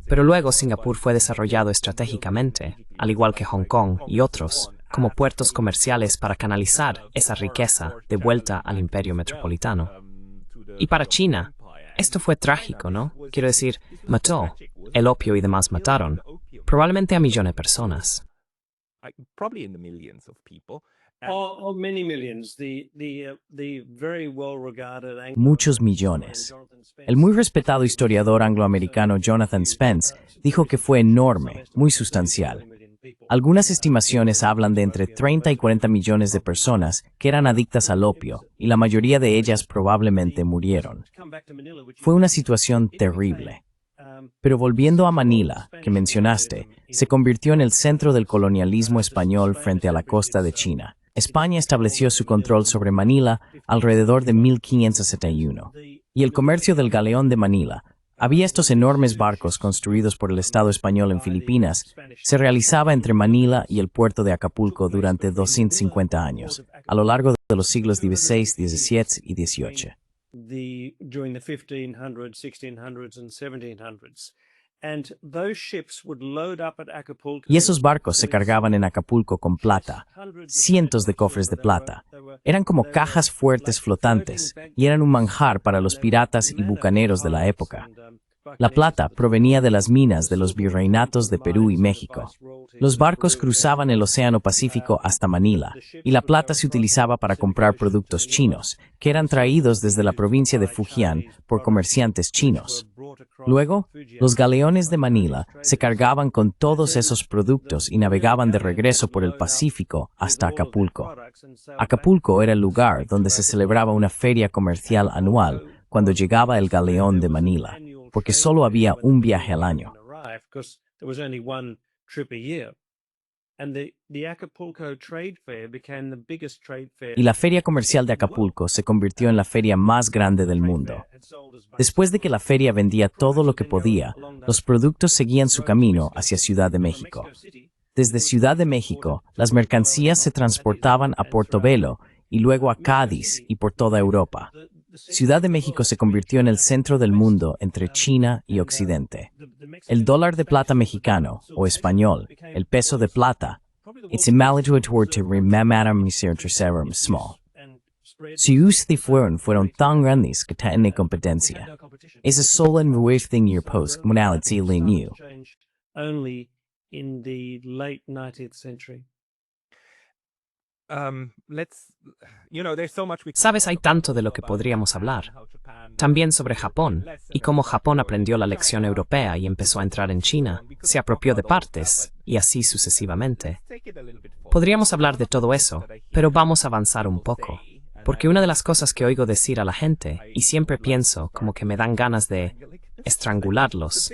C: Pero luego Singapur fue desarrollado estratégicamente, al igual que Hong Kong y otros, como puertos comerciales para canalizar esa riqueza de vuelta al imperio metropolitano. Y para China, esto fue trágico, ¿no? Quiero decir, mató, el opio y demás mataron, probablemente a millones de personas.
D: Many millions. The very well regarded
A: Muchos millones. El muy respetado historiador angloamericano Jonathan Spence dijo que fue enorme, muy sustancial. Algunas estimaciones hablan de entre 30 y 40 millones de personas que eran adictas al opio, y la mayoría de ellas probablemente murieron. Fue una situación terrible. Pero volviendo a Manila, que mencionaste, se convirtió en el centro del colonialismo español frente a la costa de China. España estableció su control sobre Manila alrededor de 1571. Y el comercio del galeón de Manila, había estos enormes barcos construidos por el Estado español en Filipinas, se realizaba entre Manila y el puerto de Acapulco durante 250 años, a lo largo de los siglos XVI, XVII y XVIII.
D: During the 1500s, 1600s and 1700s. And those ships would load up at Acapulco.
A: Y esos barcos se cargaban en Acapulco con plata, cientos de cofres de plata. Eran como cajas fuertes flotantes y eran un manjar para los piratas y bucaneros de la época. La plata provenía de las minas de los virreinatos de Perú y México. Los barcos cruzaban el Océano Pacífico hasta Manila, y la plata se utilizaba para comprar productos chinos, que eran traídos desde la provincia de Fujian por comerciantes chinos. Luego, los galeones de Manila se cargaban con todos esos productos y navegaban de regreso por el Pacífico hasta Acapulco. Acapulco era el lugar donde se celebraba una feria comercial anual cuando llegaba el galeón de Manila, porque solo había un viaje al año. Y la feria comercial de Acapulco se convirtió en la feria más grande del mundo. Después de que la feria vendía todo lo que podía, los productos seguían su camino hacia Ciudad de México. Desde Ciudad de México, las mercancías se transportaban a Portobelo y luego a Cádiz y por toda Europa. Ciudad de México se convirtió en el centro del mundo entre China y Occidente. El dólar de plata mexicano, o español, el peso de plata, small. Si fueron tan grandes que tienen competencia. Esa solo en thing your post new.
D: Only in the late 19th century.
C: Sabes, hay tanto de lo que podríamos hablar. También sobre Japón, y cómo Japón aprendió la lección europea y empezó a entrar en China, se apropió de partes, y así sucesivamente. Podríamos hablar de todo eso, pero vamos a avanzar un poco. Porque una de las cosas que oigo decir a la gente, y siempre pienso como que me dan ganas de estrangularlos,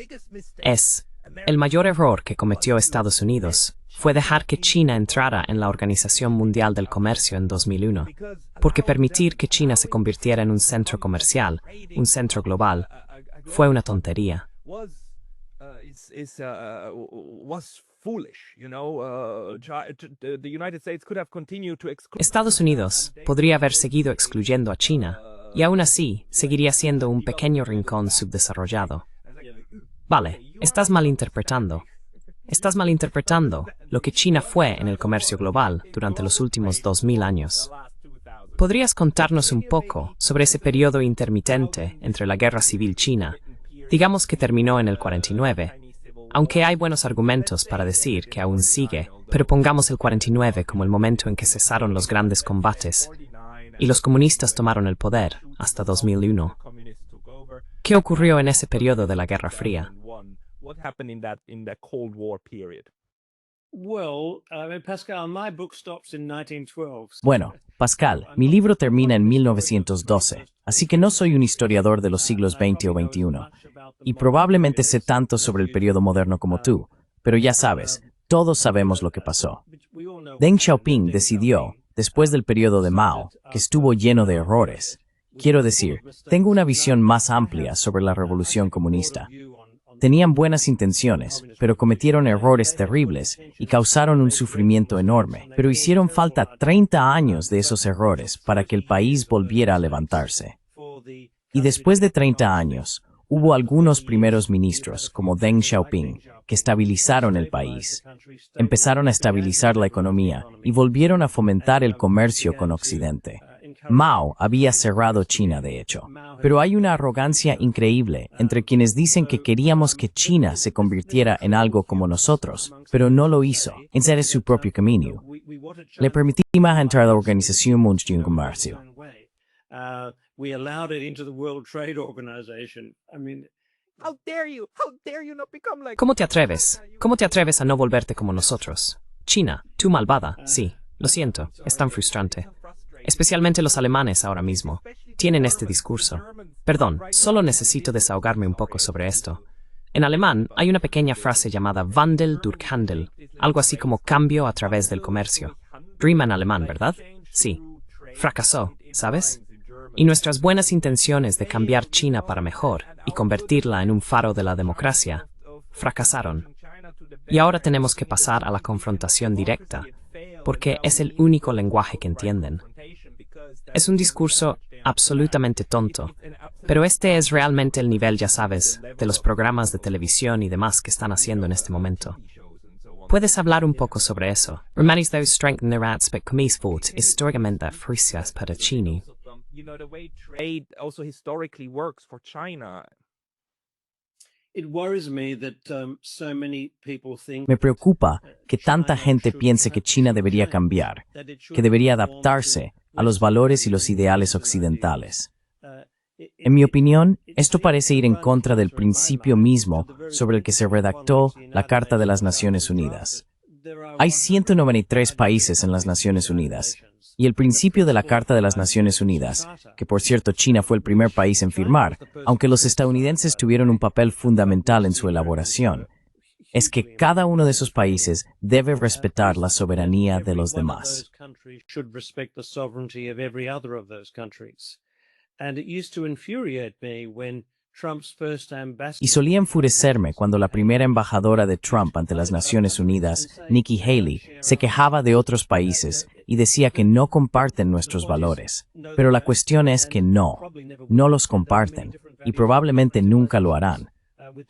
C: es: el mayor error que cometió Estados Unidos fue dejar que China entrara en la Organización Mundial del Comercio en 2001, porque permitir que China se convirtiera en un centro comercial, un centro global, fue una tontería. Estados Unidos podría haber seguido excluyendo a China, y aún así seguiría siendo un pequeño rincón subdesarrollado. Vale, estás malinterpretando. Estás malinterpretando lo que China fue en el comercio global durante los últimos 2000 años. ¿Podrías contarnos un poco sobre ese periodo intermitente entre la Guerra Civil China Digamos que terminó en el 49, aunque hay buenos argumentos para decir que aún sigue, pero pongamos el 49 como el momento en que cesaron los grandes combates y los comunistas tomaron el poder hasta 2001. ¿Qué ocurrió en ese periodo de la Guerra Fría?
A: Bueno, Pascal, mi libro termina en 1912, así que no soy un historiador de los siglos XX o XXI, y probablemente sé tanto sobre el periodo moderno como tú, pero ya sabes, todos sabemos lo que pasó. Deng Xiaoping decidió, después del periodo de Mao, que estuvo lleno de errores. Quiero decir, tengo una visión más amplia sobre la revolución comunista. Tenían buenas intenciones, pero cometieron errores terribles y causaron un sufrimiento enorme. Pero hicieron falta 30 años de esos errores para que el país volviera a levantarse. Y después de 30 años, hubo algunos primeros ministros, como Deng Xiaoping, que estabilizaron el país. Empezaron a estabilizar la economía y volvieron a fomentar el comercio con Occidente. Mao había cerrado China, de hecho. Pero hay una arrogancia increíble entre quienes dicen que queríamos que China se convirtiera en algo como nosotros, pero no lo hizo. Ese es su propio camino. Le permitimos entrar a la Organización Mundial de Comercio.
C: ¿Cómo te atreves? ¿Cómo te atreves a no volverte como nosotros? China, tú malvada, sí. Lo siento, es tan frustrante. Especialmente los alemanes ahora mismo. Tienen este discurso. Perdón, solo necesito desahogarme un poco sobre esto. En alemán hay una pequeña frase llamada Wandel durch Handel, algo así como cambio a través del comercio. Rima en alemán, ¿verdad? Sí. Fracasó, ¿sabes? Y nuestras buenas intenciones de cambiar China para mejor y convertirla en un faro de la democracia fracasaron. Y ahora tenemos que pasar a la confrontación directa, porque es el único lenguaje que entienden. Es un discurso absolutamente tonto, pero este es realmente el nivel, ya sabes, de los programas de televisión y demás que están haciendo en este momento. ¿Puedes hablar un poco sobre eso? Romanis those strengthen their aspect comis fort históricamente frisias para Chini.
B: The way trade also historically works for China.
A: Me preocupa que tanta gente piense que China debería cambiar, que debería adaptarse a los valores y los ideales occidentales. En mi opinión, esto parece ir en contra del principio mismo sobre el que se redactó la Carta de las Naciones Unidas. Hay 193 países en las Naciones Unidas, y el principio de la Carta de las Naciones Unidas, que por cierto China fue el primer país en firmar, aunque los estadounidenses tuvieron un papel fundamental en su elaboración, es que cada uno de esos países debe respetar la soberanía de los demás. Y solía enfurecerme cuando la primera embajadora de Trump ante las Naciones Unidas, Nikki Haley, se quejaba de otros países y decía que no comparten nuestros valores. Pero la cuestión es que no los comparten y probablemente nunca lo harán.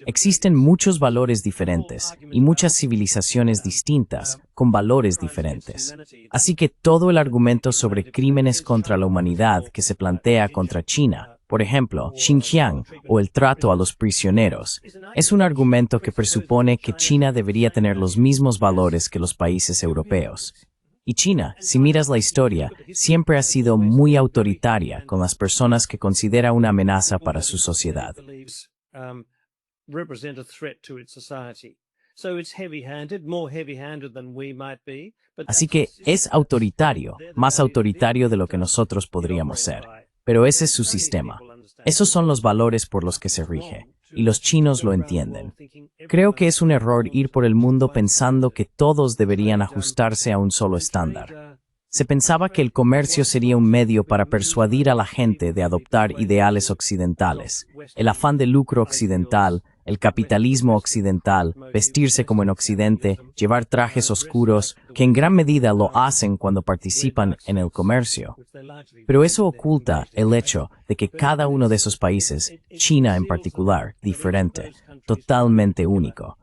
A: Existen muchos valores diferentes y muchas civilizaciones distintas con valores diferentes. Así que todo el argumento sobre crímenes contra la humanidad que se plantea contra China, por ejemplo, Xinjiang o el trato a los prisioneros, es un argumento que presupone que China debería tener los mismos valores que los países europeos. Y China, si miras la historia, siempre ha sido muy autoritaria con las personas que considera una amenaza para su sociedad. Así que es autoritario, más autoritario de lo que nosotros podríamos ser. Pero ese es su sistema. Esos son los valores por los que se rige, y los chinos lo entienden. Creo que es un error ir por el mundo pensando que todos deberían ajustarse a un solo estándar. Se pensaba que el comercio sería un medio para persuadir a la gente de adoptar ideales occidentales, el afán de lucro occidental, el capitalismo occidental, vestirse como en Occidente, llevar trajes oscuros, que en gran medida lo hacen cuando participan en el comercio. Pero eso oculta el hecho de que cada uno de esos países, China en particular, diferente, totalmente único.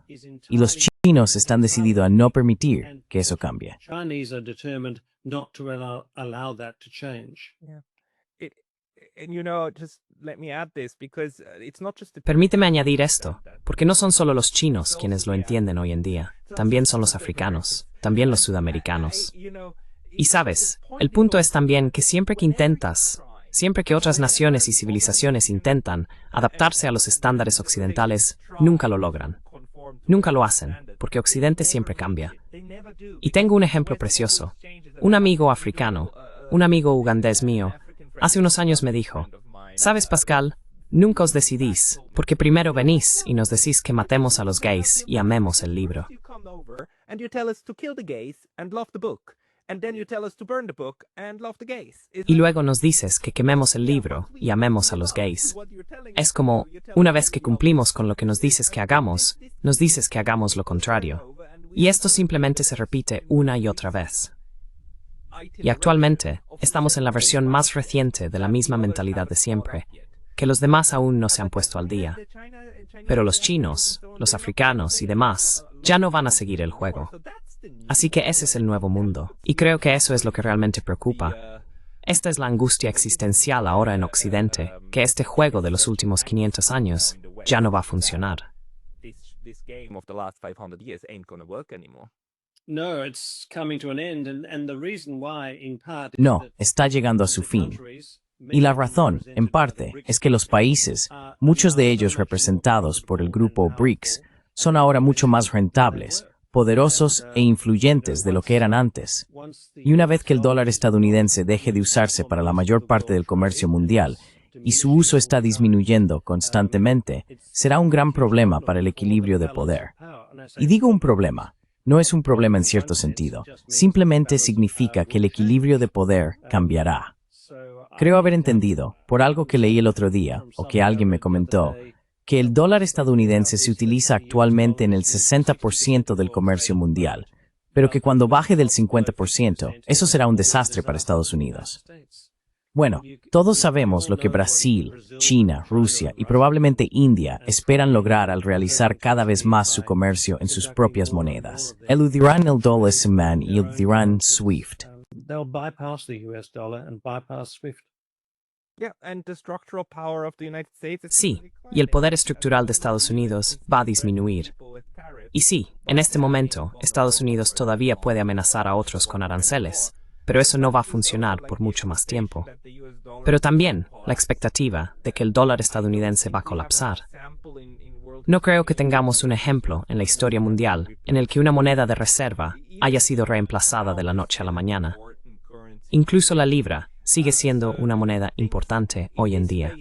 A: Y los chinos están decididos a no permitir que eso cambie.
B: And you know, just let me add this because it's not just the
C: Permíteme añadir esto, porque no son solo los chinos quienes lo entienden hoy en día, también son los africanos, también los sudamericanos. Y sabes, el punto es también que siempre que otras naciones y civilizaciones intentan adaptarse a los estándares occidentales, nunca lo logran. Nunca lo hacen, porque Occidente siempre cambia. Y tengo un ejemplo precioso. Un amigo africano, un amigo ugandés mío, hace unos años me dijo, ¿sabes, Pascal? Nunca os decidís, porque primero venís y nos decís que matemos a los gays y amemos el libro. Y luego nos dices que quememos el libro y amemos a los gays. Es como, una vez que cumplimos con lo que nos dices que hagamos, nos dices que hagamos lo contrario. Y esto simplemente se repite una y otra vez. Y actualmente, estamos en la versión más reciente de la misma mentalidad de siempre, que los demás aún no se han puesto al día. Pero los chinos, los africanos y demás, ya no van a seguir el juego. Así que ese es el nuevo mundo, y creo que eso es lo que realmente preocupa. Esta es la angustia existencial ahora en Occidente, que este juego de los últimos 500 años ya no va a funcionar.
A: No, está llegando a su fin. Y la razón, en parte, es que los países, muchos de ellos representados por el grupo BRICS, son ahora mucho más rentables, poderosos e influyentes de lo que eran antes. Y una vez que el dólar estadounidense deje de usarse para la mayor parte del comercio mundial, y su uso está disminuyendo constantemente, será un gran problema para el equilibrio de poder. Y digo un problema, no es un problema en cierto sentido, simplemente significa que el equilibrio de poder cambiará. Creo haber entendido, por algo que leí el otro día, o que alguien me comentó, que el dólar estadounidense se utiliza actualmente en el 60% del comercio mundial, pero que cuando baje del 50%, eso será un desastre para Estados Unidos. Bueno, todos sabemos lo que Brasil, China, Rusia y probablemente India esperan lograr al realizar cada vez más su comercio en sus propias monedas. Eludirán el dólar semán y eludirán SWIFT.
C: Sí, y el poder estructural de Estados Unidos va a disminuir. Y sí, en este momento, Estados Unidos todavía puede amenazar a otros con aranceles, pero eso no va a funcionar por mucho más tiempo. Pero también la expectativa de que el dólar estadounidense va a colapsar. No creo que tengamos un ejemplo en la historia mundial en el que una moneda de reserva haya sido reemplazada de la noche a la mañana. Incluso la libra sigue siendo una moneda importante hoy en día.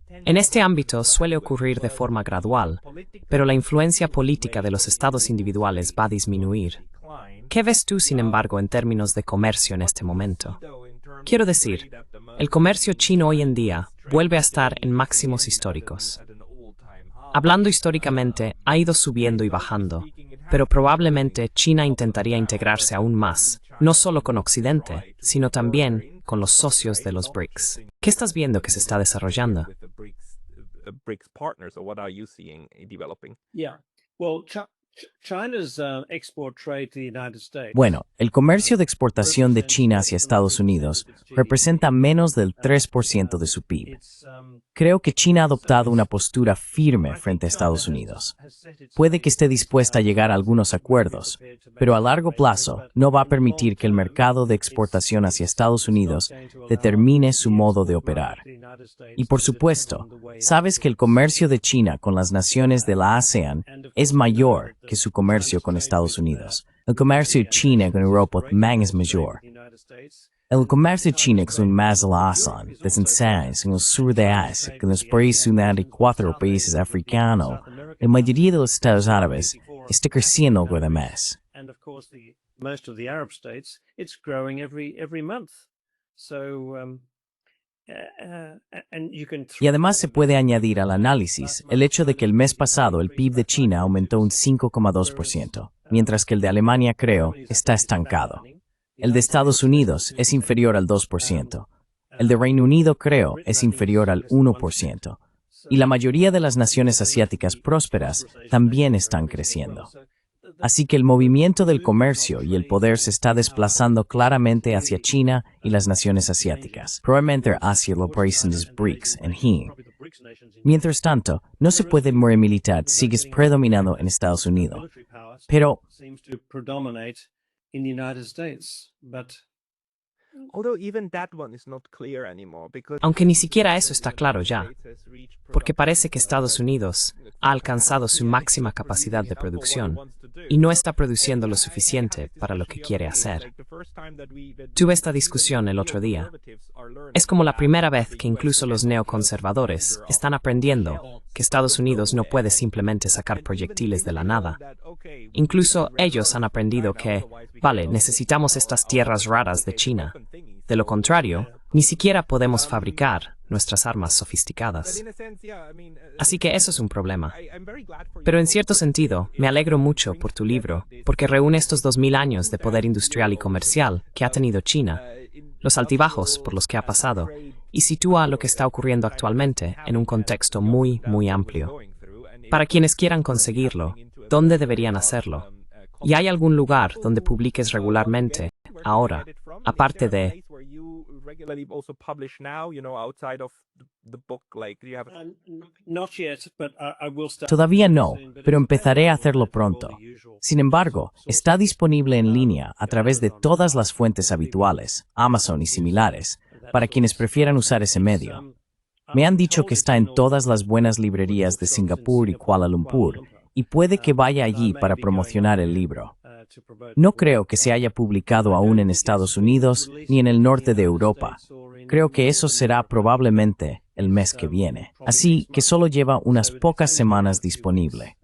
C: En este ámbito suele ocurrir de forma gradual, pero la influencia política de los estados individuales va a disminuir. ¿Qué ves tú, sin embargo, en términos de comercio en este momento? Quiero decir, el comercio chino hoy en día vuelve a estar en máximos históricos. Hablando históricamente, ha ido subiendo y bajando, pero probablemente China intentaría integrarse aún más, no solo con Occidente, sino también con los socios de los BRICS. ¿Qué estás viendo que se está desarrollando?
A: Bueno, el comercio de exportación de China hacia Estados Unidos representa menos del 3% de su PIB. Creo que China ha adoptado una postura firme frente a Estados Unidos. Puede que esté dispuesta a llegar a algunos acuerdos, pero a largo plazo no va a permitir que el mercado de exportación hacia Estados Unidos determine su modo de operar. Y por supuesto, sabes que el comercio de China con las naciones de la ASEAN es mayor que su comercio con Estados Unidos. El comercio de China con Europa también es mayor. El comercio de China con más de la ASEAN, en el sur de Asia, con los países de 4 países africanos, la mayoría de los estados árabes está creciendo algo de más. Y además se puede añadir al análisis el hecho de que el mes pasado el PIB de China aumentó un 5,2%, mientras que el de Alemania, creo, está estancado. El de Estados Unidos es inferior al 2%. El de Reino Unido, creo, es inferior al 1%. Y la mayoría de las naciones asiáticas prósperas también están creciendo. Así que el movimiento del comercio y el poder se está desplazando claramente hacia China y las naciones asiáticas, probablemente hacia los países BRICS en China. Mientras tanto, no se puede morir militar, sigue predominando en Estados Unidos. Pero
C: Aunque ni siquiera eso está claro ya, porque parece que Estados Unidos ha alcanzado su máxima capacidad de producción y no está produciendo lo suficiente para lo que quiere hacer. Tuve esta discusión el otro día. Es como la primera vez que incluso los neoconservadores están aprendiendo que Estados Unidos no puede simplemente sacar proyectiles de la nada. Incluso ellos han aprendido que, vale, necesitamos estas tierras raras de China. De lo contrario, ni siquiera podemos fabricar nuestras armas sofisticadas. Así que eso es un problema. Pero en cierto sentido, me alegro mucho por tu libro, porque reúne estos 2000 años de poder industrial y comercial que ha tenido China, los altibajos por los que ha pasado, y sitúa lo que está ocurriendo actualmente en un contexto muy, muy amplio. Para quienes quieran conseguirlo, ¿dónde deberían hacerlo? ¿Y hay algún lugar donde publiques regularmente, ahora, aparte de...
A: Todavía no, pero empezaré a hacerlo pronto. Sin embargo, está disponible en línea a través de todas las fuentes habituales, Amazon y similares, para quienes prefieran usar ese medio. Me han dicho que está en todas las buenas librerías de Singapur y Kuala Lumpur, y puede que vaya allí para promocionar el libro. No creo que se haya publicado aún en Estados Unidos ni en el norte de Europa. Creo que eso será probablemente el mes que viene, así que solo lleva unas pocas semanas disponible.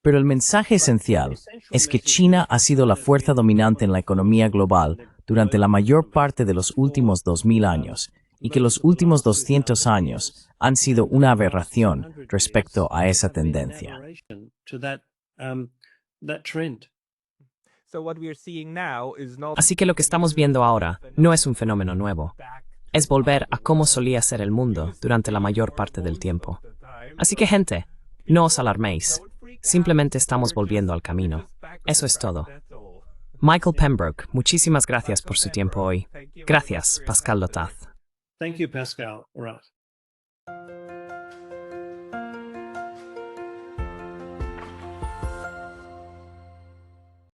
A: Pero el mensaje esencial es que China ha sido la fuerza dominante en la economía global durante la mayor parte de los últimos 2000 años y que los últimos 200 años han sido una aberración respecto a esa tendencia.
C: Así que lo que estamos viendo ahora no es un fenómeno nuevo. Es volver a cómo solía ser el mundo durante la mayor parte del tiempo. Así que, gente, no os alarméis. Simplemente estamos volviendo al camino. Eso es todo. Michael Pembroke, muchísimas gracias por su tiempo hoy. Gracias, Pascal Lotaz.
D: Thank you, Pascal. All right.